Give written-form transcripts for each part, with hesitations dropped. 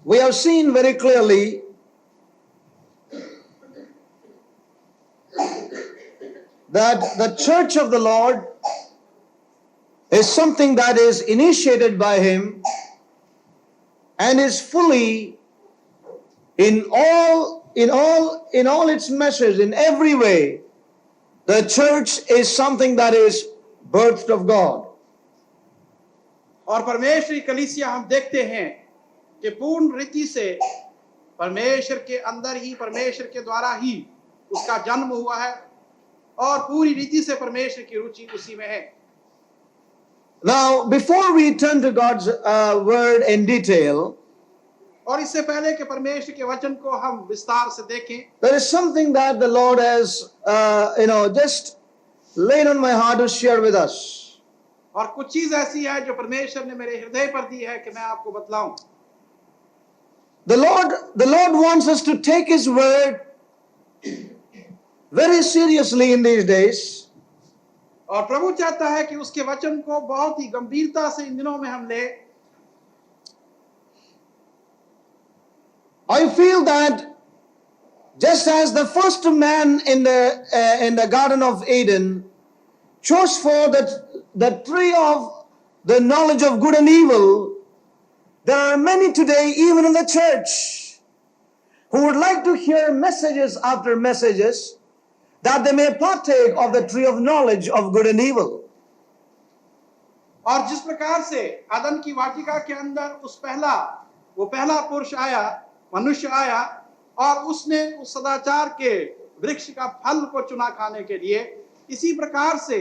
we have seen very clearly that the church of the Lord is something that is initiated by Him and is fully in all its measures, in every way. The church is something that is birthed of God. और परमेश्वर की कलीसिया हम देखते हैं कि पूर्ण रीति से परमेश्वर के अंदर ही, परमेश्वर के द्वारा ही उसका जन्म हुआ है और पूरी रीति से परमेश्वर की रुचि उसी में है। Now, before we turn to God's word in detail, और इससे पहले कि परमेश्वर के वचन को हम विस्तार से देखें, there is something that the Lord has, just laid on my heart to share with us. और कुछ चीज ऐसी है जो परमेश्वर ने मेरे हृदय पर दी है कि मैं आपको बतलाऊं। The Lord wants us to take His word very seriously in these days. और प्रभु चाहता है कि उसके वचन को बहुत ही गंभीरता से इन दिनों में हम ले। I feel that just as the first man in the Garden of Eden chose for the tree of the knowledge of good and evil, there are many today, even in the church, who would like to hear messages after messages that they may partake of the tree of knowledge of good and evil. और जिस प्रकार से आदम की वाटिका के अंदर वो पहला पुरुष आया, मनुष्य आया और उसने उस सदाचार के वृक्ष का फल को चुना खाने के लिए, इसी प्रकार से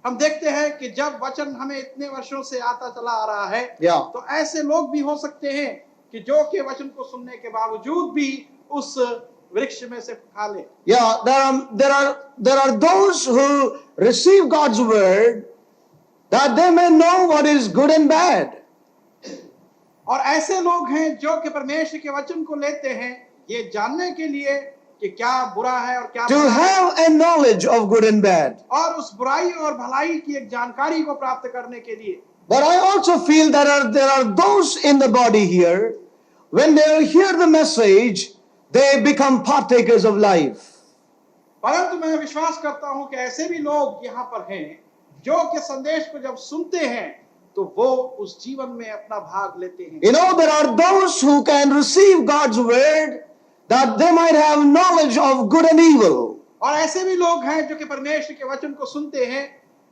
हम देखते हैं कि जब वचन हमें इतने वर्षों से आता चला आ रहा है, तो ऐसे लोग भी हो सकते हैं कि जो के वचन को सुनने के बावजूद भी उस वृक्ष में से खा ले। There are those who receive God's word that they may know what is good and bad. और ऐसे लोग हैं जो कि परमेश्वर के वचन को लेते हैं ये जानने के लिए कि क्या बुरा है और क्या to have a knowledge of good and bad. और उस बुराई और भलाई की एक जानकारी को प्राप्त करने के लिए। But I also feel that there are those in the body here, when they hear the message, they become partakers of life. परंतु मैं विश्वास करता हूं कि ऐसे भी लोग यहाँ पर हैं जो कि संदेश को जब सुनते हैं तो वो उस जीवन में अपना भाग लेते हैं। There are those who can receive God's word that they might have knowledge of good and evil. और ऐसे भी लोग हैं जो कि परमेश्वर के वचन को सुनते हैं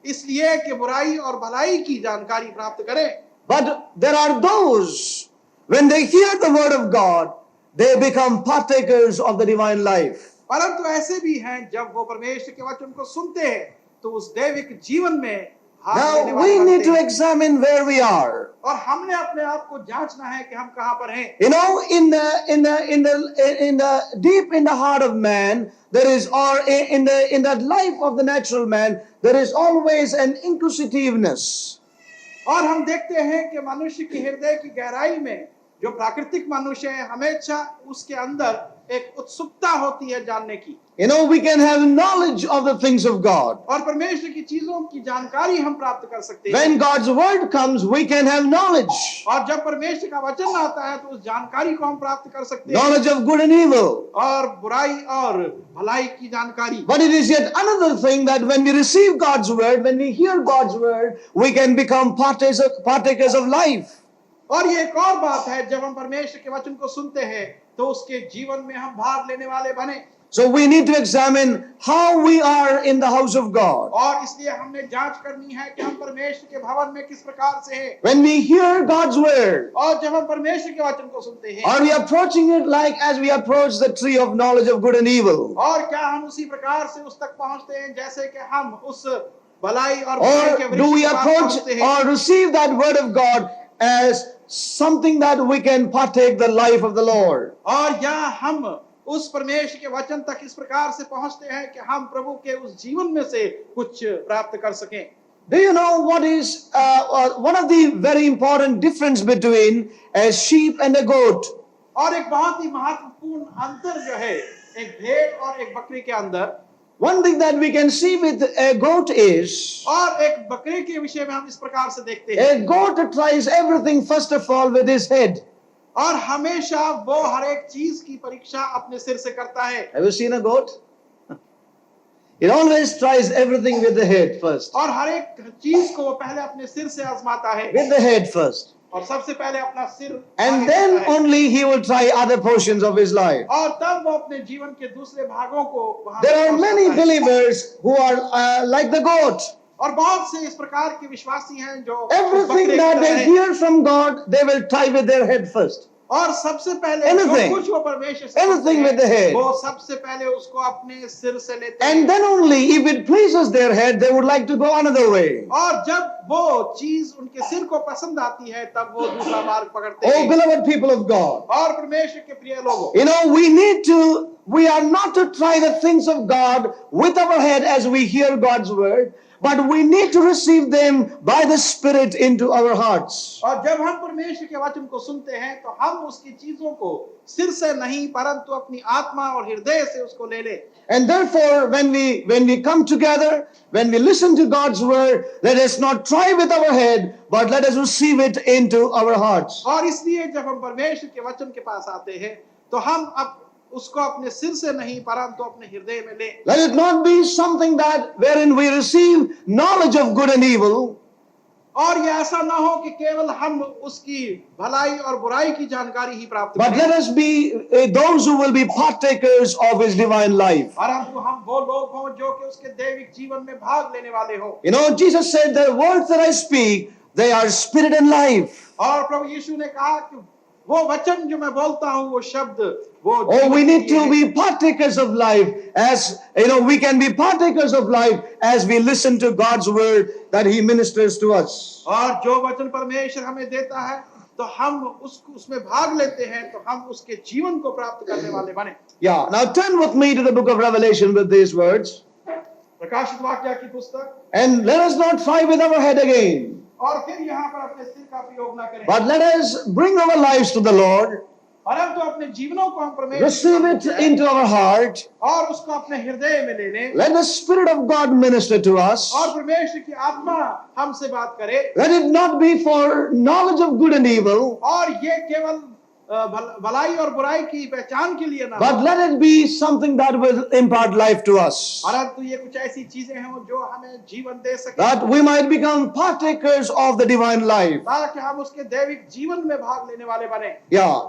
इसलिए कि बुराई और भलाई की जानकारी प्राप्त करें। But there are those, when they hear the word of God, they become partakers of the divine life. परंतु ऐसे भी हैं जब वो परमेश्वर के वचन को सुनते हैं तो उस दैविक जीवन में भाग लेने Now वाले we need बनते to हैं। examine where we are. और हमने अपने आप को जांचना है कि हम कहां पर हैं। In the deep in the heart of man, there is, or in the life of the natural man, there is always an inquisitiveness. और हम देखते हैं कि मनुष्य की हृदय की गहराई में जो प्राकृतिक मनुष्य है हमेशा उसके अंदर एक उत्सुकता होती है जानने की। We can have knowledge of the things of God. और परमेश्वर की चीजों की जानकारी हम प्राप्त कर सकते हैं। When God's word comes, we can have knowledge. और जब परमेश्वर का वचन आता है तो उस जानकारी को हम प्राप्त कर सकते हैं। Knowledge of good and evil. और बुराई और भलाई की जानकारी। But it is yet another thing that when we receive God's word, when we hear God's word, we can become partakers of life. और ये एक और बात है जब हम परमेश्वर के वचन को सुनते हैं तो उसके जीवन में हम भाग लेने वाले बने। So we need to examine how we are in the house of God. और इसलिए हमने जांच करनी है कि हम परमेश्वर के भवन में किस प्रकार से हैं। When we hear God's word, और जब हम परमेश्वर के वचन को सुनते हैं, are we approaching it like as we approach the tree of knowledge of good and evil? और क्या हम उसी प्रकार से उस तक पहुंचते हैं जैसे कि हम उस भलाई और बुराई के Or वृक्ष do we के पास approach पहुंचते हैं? or receive that word of God as something that we can partake the life of the Lord? और या हम उस परमेश्वर के वचन तक इस प्रकार से पहुंचते हैं कि हम प्रभु के उस जीवन में से कुछ प्राप्त कर सकें। Do you know what is one of the very important difference between a sheep and a goat? और एक बहुत ही महत्वपूर्ण अंतर जो है एक भेड़ और एक बकरी के अंदर, One thing that we can see with a goat is, और एक बकरी के विषय में हम इस प्रकार से देखते हैं, a goat tries everything first of all with his head. और हमेशा वो हर एक चीज की परीक्षा अपने सिर से करता है। Have you seen a goat? It always tries everything with the head first. और हर एक चीज को वो पहले अपने सिर से आजमाता है, With the head first. और सबसे पहले अपना सिर And आगे then करता है। only he will try other portions of his life. और तब वो अपने जीवन के दूसरे भागों को वहां There are पहुंचाता many है। believers who are like the goat. और बहुत से इस प्रकार के विश्वासी हैं जो Everything बकरे की that तरह they हैं। hear from God, they will try with their head first. और सबसे पहले Anything. जो कुछ वो परमेश्वर से Anything सुनते with the हैं, head. वो सबसे पहले उसको अपने सिर से लेते And हैं। then only if it pleases their head, they would like to go another way. और जब वो चीज उनके सिर को पसंद आती है, तब वो दूसरा मार्ग पकड़ते Oh, हैं। beloved people of God. और परमेश्वर के प्रिय लोगों, You know, we are not to try the things of God with our head as we hear God's word, but we need to receive them by the Spirit into our hearts. और जब हम परमेश्वर के वचन को सुनते हैं, तो हम उसकी चीजों को सिर से नहीं, परंतु अपनी आत्मा और हृदय से उसको ले ले। And therefore, when we come together, when we listen to God's word, let us not try with our head, but let us receive it into our hearts. और इसलिए जब हम परमेश्वर के वचन के पास आते हैं, तो हम अब उसको अपने सिर से नहीं, परंतु अपने हृदय में ले। Let it not be something that wherein we receive knowledge of good and evil, और ये ऐसा ना हो कि केवल हम उसकी भलाई और बुराई की जानकारी ही प्राप्त but करें, let us be those who will be partakers of His divine life. परंतु हम वो लोग हों जो कि उसके दैविक जीवन में भाग लेने वाले हो। You know, Jesus said, the words that I speak, they are spirit and life. और प्रभु यीशु ने कहा कि वो वचन जो मैं बोलता हूँ, वो शब्द, वो Oh, we जीवन need के लिए to है। be partakers of life, as you know, we can be partakers of life as we listen to God's word that He ministers to us. और जो वचन परमेश्वर हमें देता है, तो हम उसमें भाग लेते हैं, तो हम उसके जीवन को प्राप्त करने वाले बने। Yeah, now turn with me to the book of Revelation with these words, प्रकाशित वाक्य की पुस्तक, and let us not try with our head again, और फिर यहाँ पर अपने सिर का प्रयोग ना करें, but let us bring our lives to the Lord, परंतु अपने जीवनों को हम परमेश्वर receive के it सामने into our heart, और उसको अपने हृदय में ले लें, let the Spirit of God minister to us. और परमेश्वर की आत्मा हमसे बात करे, Let it not be for knowledge of good and evil, और ये केवल भलाई और बुराई की पहचान के लिए ना but हो, let it be something that will impart life to us, परंतु ये कुछ ऐसी चीजें हों जो हमें जीवन दे सके, that we might become partakers of the divine life. ताकि हम उसके दैविक जीवन में भाग लेने वाले बने। Yeah.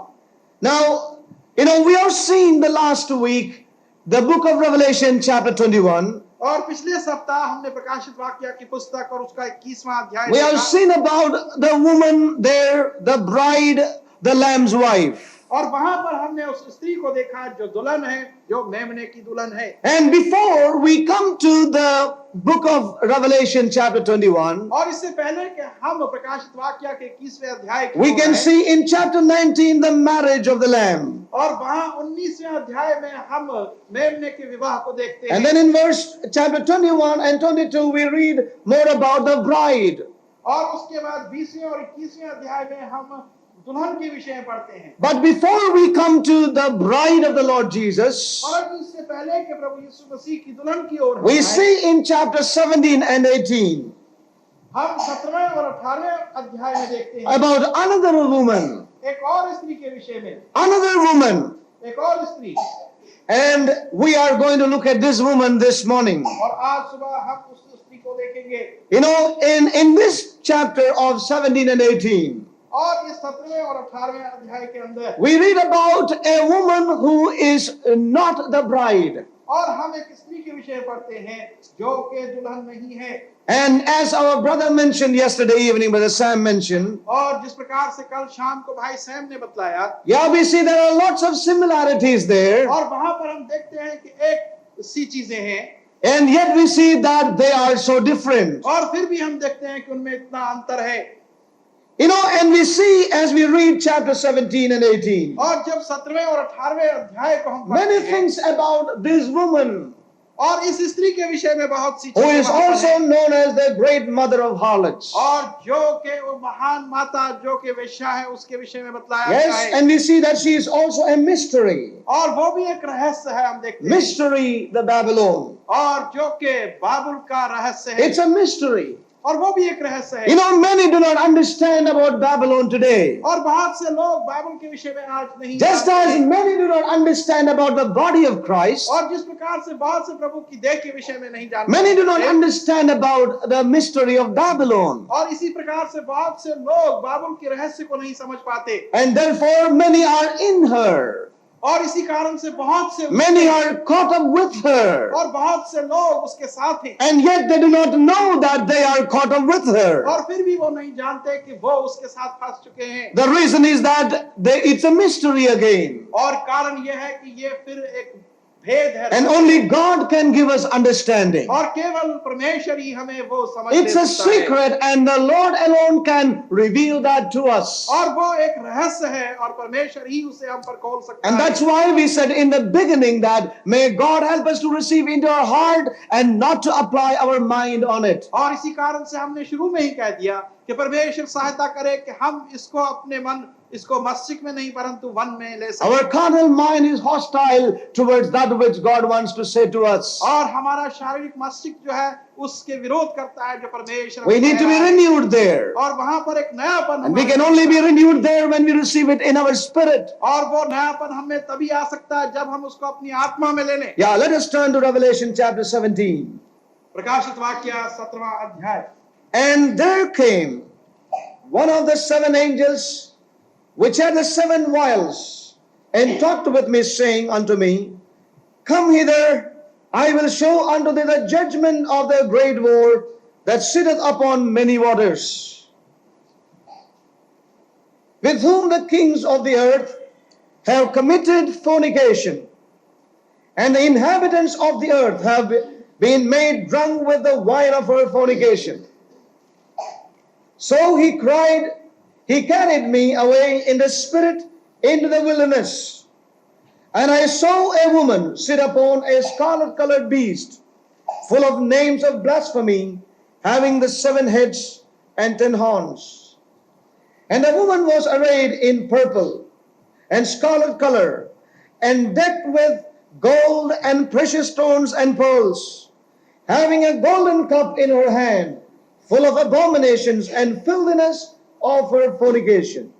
Now, you know, we have seen the last week the book of Revelation, chapter 21. और पिछले सप्ताह हमने प्रकाशित वाक्य की पुस्तक और उसका 21वां अध्याय We have देखा, seen about the woman there, the bride, the Lamb's wife. और वहां पर हमने उस स्त्री को देखा जो दुल्हन है, जो मेमने की दुल्हन है। And before we come to the book of Revelation, chapter 21, और इससे पहले कि हम प्रकाशित वाक्य के 21वें अध्याय की we ओर can आएं, see in chapter 19 the marriage of the Lamb. और वहां 19वें अध्याय में हम मेमने के विवाह को देखते And हैं। then in chapter 21 and 22, we read more about the bride. और उसके बाद 20वें और 21वें अध्याय में हम दुल्हन के विषय में पढ़ते हैं। But before we come to the bride of the Lord Jesus, परंतु इससे पहले कि प्रभु यीशु मसीह की दुल्हन की ओर हम we आएं, see in chapter 17 and 18 हम 17वें और 18वें अध्याय में देखते हैं about another woman, एक और स्त्री के विषय में, another woman. एक और स्त्री। And we are going to look at this woman this morning. और आज सुबह हम उस स्त्री को देखेंगे। You know, in this chapter of 17 and 18, और इस 17वें और 18वें अध्याय के अंदर we read about a woman who is not the bride. और हम एक स्त्री के विषय में पढ़ते हैं जो कि दुल्हन नहीं है। And as our brother mentioned yesterday evening, Brother Sam mentioned, और जिस प्रकार से कल शाम को भाई सैम ने बतलाया, yeah, we see there are lots of similarities there. और वहां पर हम देखते हैं कि एक सी चीजें हैं, And yet we see that they are so different. और फिर भी हम देखते हैं कि उनमें इतना अंतर है। You know, and we see as we read chapter 17 and 18, और जब 17वें और 18वें अध्याय को हम many पढ़ते हैं, things about this woman और इस स्त्री के विषय में बहुत सी who चीजें is वहां पर also हैं। known as the great mother of harlots. और जो के वो महान माता जो के वेश्या है उसके विषय में बतलाया गया Yes, है। and we see that she is also a mystery. और वो भी एक रहस्य है, हम देखते हैं। Mystery, the Babylon. और जो के बाबुल का रहस्य है, It's a mystery. और वो भी एक रहस्य है। You know, many do not understand about Babylon today. और बहुत से लोग बाइबल के विषय में आज नहीं Just जानते as हैं। many do not understand about the body of Christ, और जिस प्रकार से बहुत से प्रभु की देह के विषय में नहीं जानते many do not हैं। understand about the mystery of Babylon. और इसी प्रकार से बहुत से लोग बाइबल के रहस्य को नहीं समझ पाते। And therefore, many are in her. और इसी कारण से बहुत से Many are caught up with her. और बहुत से लोग उसके साथ हैं। And yet they do not know that they are caught up with her. और फिर भी वो नहीं जानते कि वो उसके साथ फंस चुके हैं। The reason is that it's a mystery again. और कारण यह है कि ये फिर एक भेद है। And only God can give us understanding. और केवल परमेश्वर ही हमें वो समझ It's दे a सकता है। secret, and the Lord alone can reveal that to us. और वो एक रहस्य है और परमेश्वर ही उसे हम पर खोल सकता And है। that's why we said in the beginning that may God help us to receive into our heart and not to apply our mind on it. और इसी कारण से हमने शुरू में ही कह दिया कि परमेश्वर सहायता करे कि हम इसको अपने मन इसको मस्तिष्क में नहीं परंतु मन में ले सकें। Our carnal mind is hostile towards that which God wants to say to us. और हमारा शारीरिक मस्तिष्क जो है उसके विरोध करता है जो परमेश्वर We need to be renewed there. और वहां पर एक नयापन And we can only be renewed there when we receive it in our spirit. और वो नयापन हमें तभी आ सकता है जब हम उसको अपनी आत्मा में ले लें। Yeah, let us turn to Revelation chapter 17. प्रकाशित वाक्य 17वां अध्याय। And there came one of the seven angels which had the seven vials, and talked with me, saying unto me, Come hither, I will show unto thee the judgment of the great war that sitteth upon many waters, with whom the kings of the earth have committed fornication, and the inhabitants of the earth have been made drunk with the wine of her fornication. So he cried, he carried me away in the spirit into the wilderness. And I saw a woman sit upon a scarlet-colored beast, full of names of blasphemy, having the 7 heads and 10 horns. And the woman was arrayed in purple and scarlet color, and decked with gold and precious stones and pearls, having a golden cup in her hand, full of abominations and filthiness of her fornication.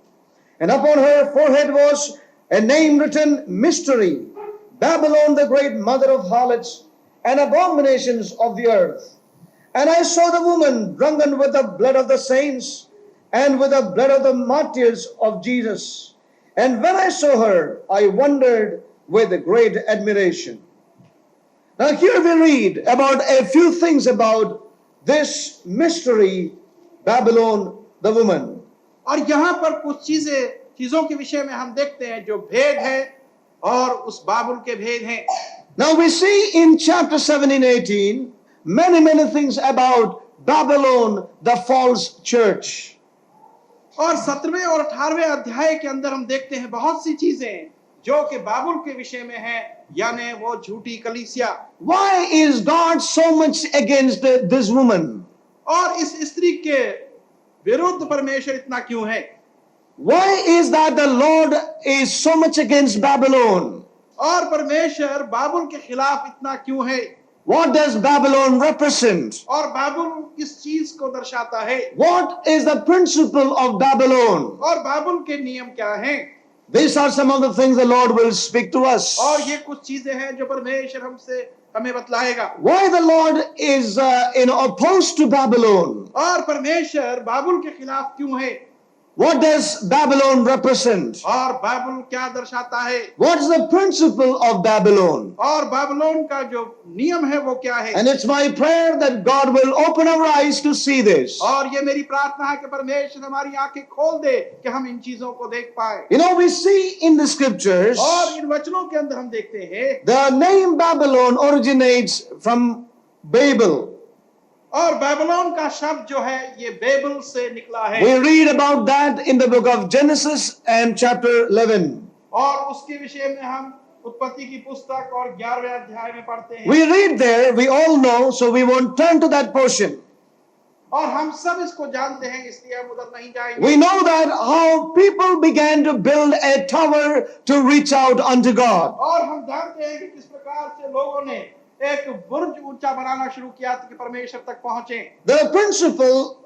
And upon her forehead was a name written, Mystery, Babylon the great mother of harlots and abominations of the earth. And I saw the woman drunken with the blood of the saints and with the blood of the martyrs of Jesus. And when I saw her, I wondered with great admiration. Now here we read about a few things about this mystery, Babylon the woman. और यहाँ पर कुछ चीजों के विषय में हम देखते हैं जो भेद है और उस बाबुल के भेद हैं। Now we see in chapter 17, 18 many things about Babylon, the false church. और 17वें और 18वें अध्याय के अंदर हम देखते हैं बहुत सी चीजें जो कि बाबुल के विषय में है, यानी वो झूठी कलीसिया। Why is God so much against this woman? और इस स्त्री के विरुद्ध परमेश्वर इतना क्यों है? Why is that the Lord is so much against Babylon? और परमेश्वर बाबुल के खिलाफ इतना क्यों है? What does Babylon represent? और बाबुल किस चीज को दर्शाता है? What is the principle of Babylon? और बाबुल के नियम क्या हैं? These are some of the things the Lord will speak to us. और ये कुछ चीजें हैं जो परमेश्वर हमें बतलाएगा। Why the Lord is opposed to Babylon? और परमेश्वर बाबुल के खिलाफ क्यों है? What does Babylon represent? और बाबुल क्या दर्शाता है? What is the principle of Babylon? और बाबुलोन का जो नियम है वो क्या है? And it's my prayer that God will open our eyes to see this. और ये मेरी प्रार्थना है कि परमेश्वर हमारी आंखें खोल दे कि हम इन चीजों को देख पाए। You know, we see in the scriptures और इन वचनों के अंदर हम देखते हैं the name Babylon originates from Babel. और बाबुलोन का शब्द जो है ये बेबल से निकला है। We read about that in the book of Genesis and chapter 11. और उसके विषय में हम उत्पत्ति की पुस्तक और 11वें अध्याय में पढ़ते हैं। We read there, we all know, so we won't turn to that portion. और हम सब इसको जानते हैं इसलिए हम उधर नहीं जाएंगे। We know that how people began to build a tower to reach out unto God. और हम जानते हैं कि किस प्रकार से लोगों ने एक बुर्ज ऊंचा बनाना शुरू किया कि परमेश्वर तक पहुंचे। The principle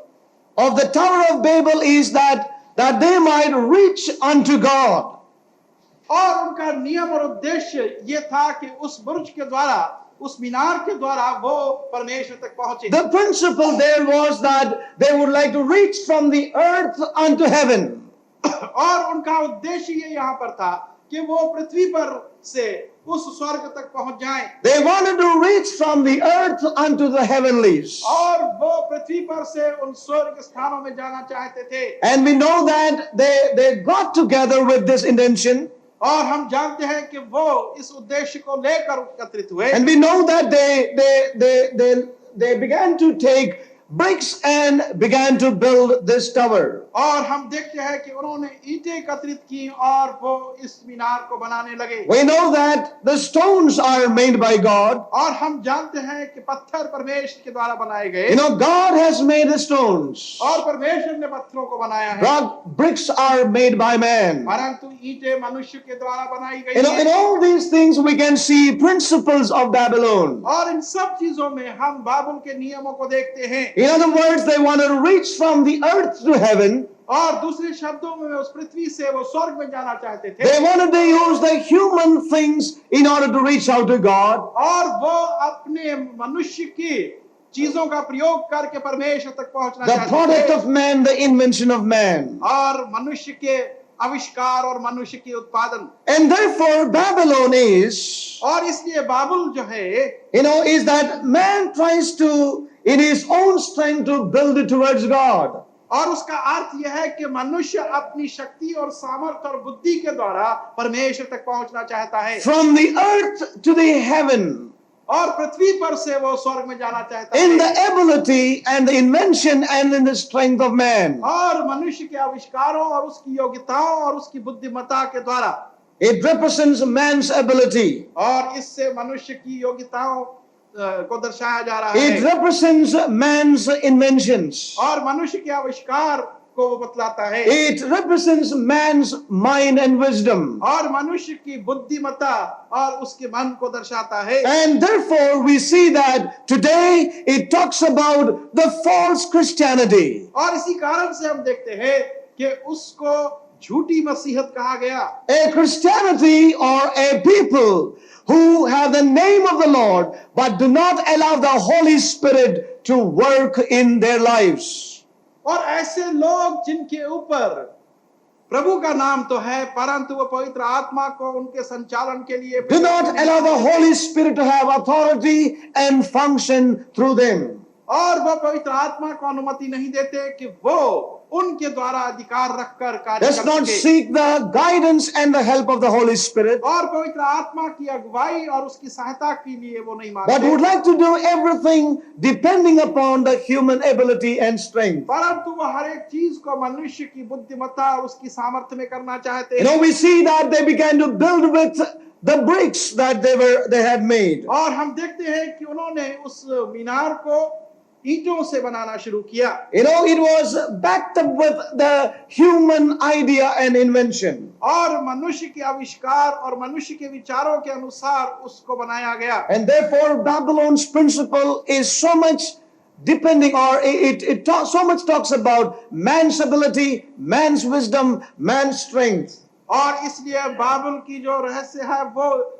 of the Tower of Babel is that they might reach unto God. और उनका नियम और उद्देश्य ये था कि उस बुर्ज के द्वारा, उस मीनार के द्वारा वो परमेश्वर तक पहुंचे। The principle there was that they would like to reach from the earth unto heaven. और उनका उद्देश्य ये यहाँ पर था कि वो पृथ्वी पर से उस स्वर्ग तक पहुंच जाएं। They wanted to reach from the earth unto the heavenlies. और वो पृथ्वी पर से उन स्वर्ग स्थानों में जाना चाहते थे। And we know that they got together with this intention. और हम जानते हैं कि वो इस उद्देश्य को लेकर एकत्रित हुए। And we know that they began to take bricks and began to build this tower. और हम देखते हैं कि उन्होंने ईंटें एकत्रित की और वो इस मीनार को बनाने लगे। We know that the stones are made by God. और हम जानते हैं कि पत्थर परमेश्वर के द्वारा बनाए गए। You know, God has made the stones. और परमेश्वर ने पत्थरों को बनाया है। Bricks are made by man. परंतु ईंटें मनुष्य के द्वारा बनाई गई You know, in all these things we can see principles of Babylon. और इन सब चीजों में हम बाबुल के नियमों को देखते हैं। In other words, they wanted to reach from the earth to heaven. और दूसरे शब्दों में उस पृथ्वी से वो स्वर्ग में जाना चाहते थे। They wanted to use the human things in order to reach out to God. और वो अपने मनुष्य की चीजों का प्रयोग करके परमेश्वर तक पहुंचना The चाहते product थे। of man, the invention of man. और मनुष्य के आविष्कार और मनुष्य के उत्पादन। And therefore Babylon is, और इसलिए बाबुल जो है, is that man tries to, in his own strength, to build it towards God. और उसका अर्थ यह है कि मनुष्य अपनी शक्ति और सामर्थ्य और बुद्धि के द्वारा परमेश्वर तक पहुंचना चाहता है। From the earth to the heaven. और पृथ्वी पर से वो स्वर्ग में जाना चाहता In है। the ability and the invention and in the strength of man. और मनुष्य के आविष्कारों और उसकी योग्यताओं और उसकी बुद्धिमत्ता के द्वारा। It represents man's ability. और इससे मनुष्य की योग्यताओं को दर्शाया जा रहा It है। represents man's inventions. और मनुष्य के आविष्कार को वो बतलाता है। It represents man's mind and wisdom. और मनुष्य की बुद्धिमत्ता और उसके मन को दर्शाता है। And therefore we see that today it talks about the false Christianity. और इसी कारण से हम देखते हैं कि उसको झूठी मसीहत कहा गया। A Christianity or a people who have the name of the Lord but do not allow the Holy Spirit to work in their lives. और ऐसे लोग जिनके ऊपर प्रभु का नाम तो है परंतु वो पवित्र आत्मा को उनके संचालन के लिए Do not allow the Holy Spirit to have authority and function through them. और वो पवित्र आत्मा को अनुमति नहीं देते कि वो उनके द्वारा अधिकार रखकर कार्य Does कर not सके। seek the guidance and the help of the Holy Spirit, और पवित्र आत्मा की अगुवाई और उसकी सहायता के लिए वो नहीं but मानते। would like to do everything depending upon the human ability and strength. परंतु वो हर एक चीज को मनुष्य की बुद्धिमत्ता और उसकी सामर्थ्य में करना चाहते हैं। We see that they began to build with the bricks that they had made. और हम देखते हैं कि उन्होंने उस मीनार को ईंटों से बनाना शुरू किया। It was backed up with the human idea and invention. और मनुष्य के आविष्कार और मनुष्य के विचारों के अनुसार उसको बनाया गया। And therefore Babylon's principle is so much depending, or so much talks about man's ability, man's wisdom, man's strength. और इसलिए बाबुल की जो रहस्य है वो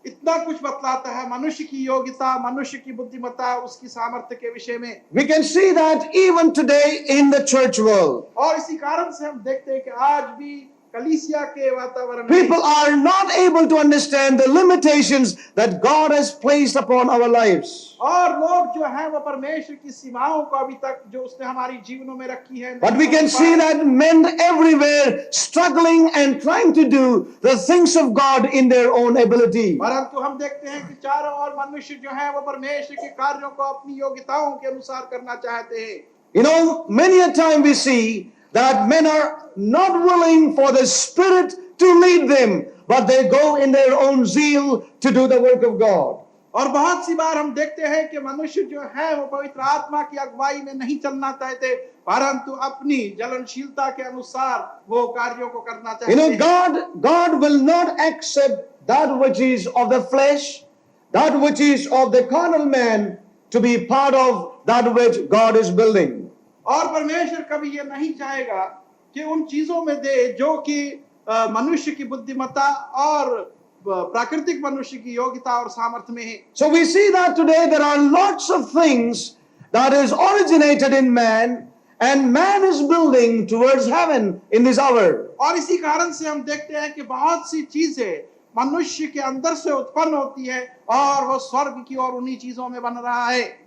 इतना कुछ बतलाता है मनुष्य की योग्यता, मनुष्य की बुद्धिमत्ता, उसकी सामर्थ्य के विषय में। We can see that even today in the church world. और इसी कारण से हम देखते हैं कि आज भी कलीसिया के वातावरण में People are not able to understand the limitations that God has placed upon our lives. और लोग जो हैं वो परमेश्वर की सीमाओं को अभी तक जो उसने हमारी जीवनों में रखी है। But we can see that men everywhere struggling and trying to do the things of God in their own ability. परंतु हम देखते हैं कि चारों ओर मनुष्य जो हैं वो परमेश्वर के कार्यों को अपनी योग्यताओं के अनुसार करना चाहते हैं। Many a time we see that men are not willing for the Spirit to lead them, but they go in their own zeal to do the work of God. और बहुत सी बार हम देखते हैं कि मनुष्य जो है वो पवित्र आत्मा की अगुवाई में नहीं चलना चाहते परंतु अपनी जलनशीलता के अनुसार वो कार्यों को करना चाहते हैं। God will not accept that which is of the flesh, that which is of the carnal man to be part of that which God is building. और परमेश्वर कभी ये नहीं चाहेगा कि उन चीजों में दे जो कि मनुष्य की बुद्धिमत्ता और प्राकृतिक मनुष्य की योग्यता और सामर्थ्य में है. So we see that today there are lots of things that is originated in man, and man is building towards heaven in this hour. और इसी कारण से हम देखते हैं कि बहुत सी चीजें मनुष्य के अंदर से उत्पन्न होती है और वो स्वर्ग की ओर उन्हीं चीजों में बन रहा है.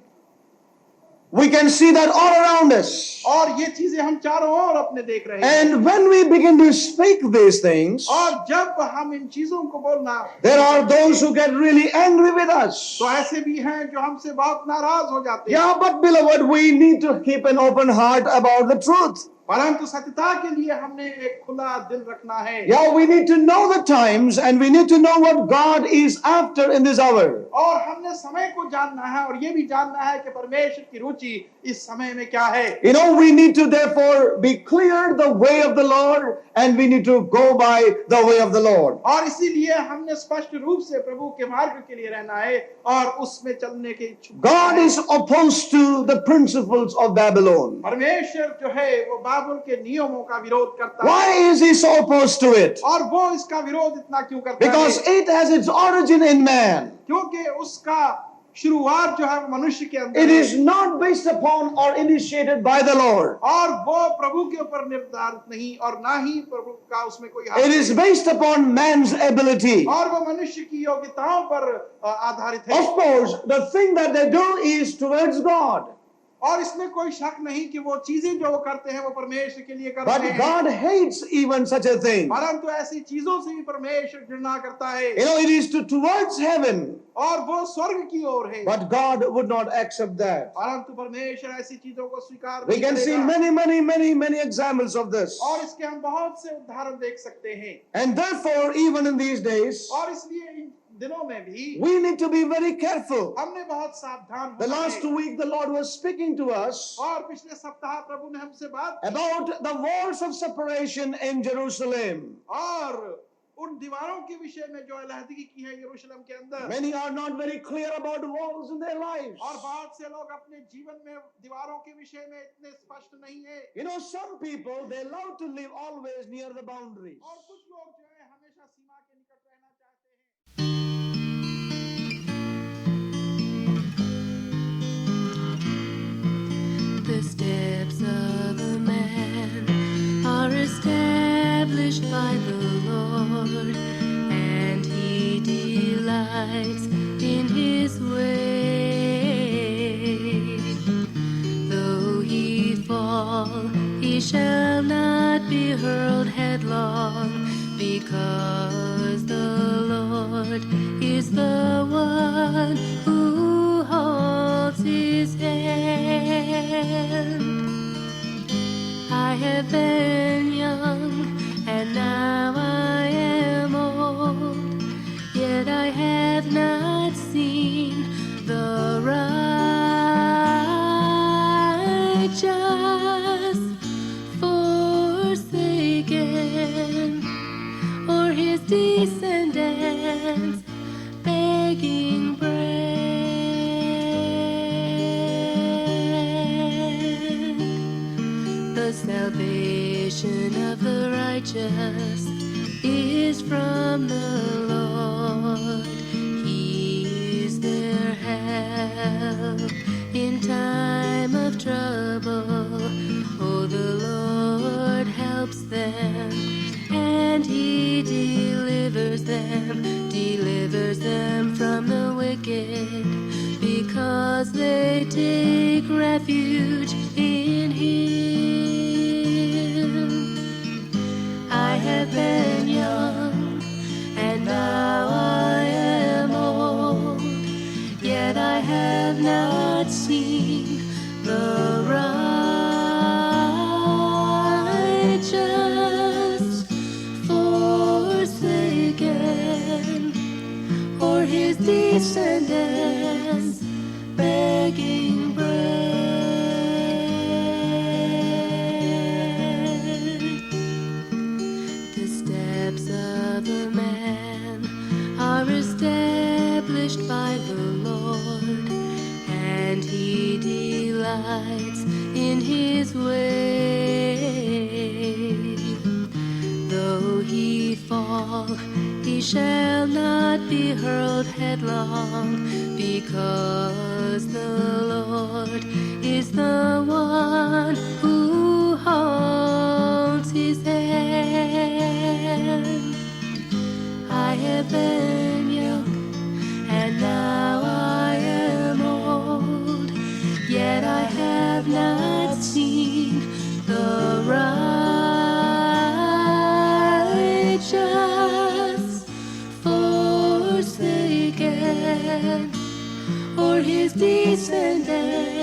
We can see that all around us. और ये चीजें हम चारों ओर अपने देख रहे हैं. And when we begin to speak these things, और जब हम इन चीजों को बोलना, there are those who get really angry with us. तो ऐसे भी हैं जो हमसे बहुत नाराज हो जाते हैं. Yeah, but beloved, we need to keep an open heart about the truth. परंतु सत्यता के लिए हमने एक खुला दिल रखना है. Yeah, we need to know the times and we need to know what God is after in this hour. और हमने समय को जानना है और ये भी जानना है कि परमेश्वर की रुचि इस समय में क्या है. You know, we need to therefore be clear the way of the Lord, and we need to go by the way of the Lord. और इसीलिए हमने स्पष्ट रूप से प्रभु के मार्ग के लिए रहना है और उसमें चलने के इच्छुक. God is opposed to the principles of Babylon. परमेश्वर जो है वो बाबुल के नियमों का विरोध करता है. Why is he so opposed to it? और वो इसका विरोध इतना क्यों करता Because है? it has its origin in man. क्योंकि उसका शुरुआत जो है वो मनुष्य के अंदर It है. is not based upon or initiated by the Lord. और वो प्रभु के ऊपर निर्धारित नहीं और ना ही प्रभु का उसमें कोई हाथ It is नहीं. based upon man's ability. और वो मनुष्य की योग्यताओं पर आधारित है. Of course, the thing that they do is towards God. और इसमें कोई शक नहीं कि वो चीजें जो वो करते हैं वो परमेश्वर के लिए करते But हैं. God hates even such a thing. परंतु ऐसी चीजों से भी परमेश्वर घृणा करता है. You know, it is towards heaven, और वो स्वर्ग की ओर है. but God would not accept that. परंतु परमेश्वर ऐसी चीजों को स्वीकार We नहीं can see करेगा. many examples of this. और इसके हम बहुत से उदाहरण देख सकते हैं. And therefore, even in these days, और इसलिए इन दिनों में भी we need to be very careful. हमने बहुत सावधान The होना last है. week, the Lord was speaking to us और पिछले सप्ताह प्रभु ने हमसे बात की. about the walls of separation in Jerusalem. और उन दीवारों के विषय में जो अलहदगी की है यरूशलेम के अंदर. Many are not very clear about the walls in their lives. और बहुत से लोग अपने जीवन में दीवारों के विषय में इतने स्पष्ट नहीं है. You know, some people, they love to live always near the boundaries. और कुछ लोग जो है हमेशा सीमा के निकट रहना चाहते हैं. The steps of a man are established by the Lord, and he delights in his way. Though he fall, he shall not be hurled headlong, because the Lord is the one who holds his hand. I have been young, and now I am old, yet I have not seen the righteous forsaken, or his descendants begging bread. The salvation of the righteous is from the Lord. He is their help in time of trouble. Oh, the Lord helps them, and he delivers them from the wicked, because they take refuge in him. I have been young, and now I am old, yet I have not seen the righteous forsaken, or his descendants begging bread. The steps of a man are established by delights in his way. Though he fall, he shall not be hurled headlong, because the Lord is the one who holds his hand. I have been young, and now I am old, yet I have not seen the righteous forsaken, or his descendants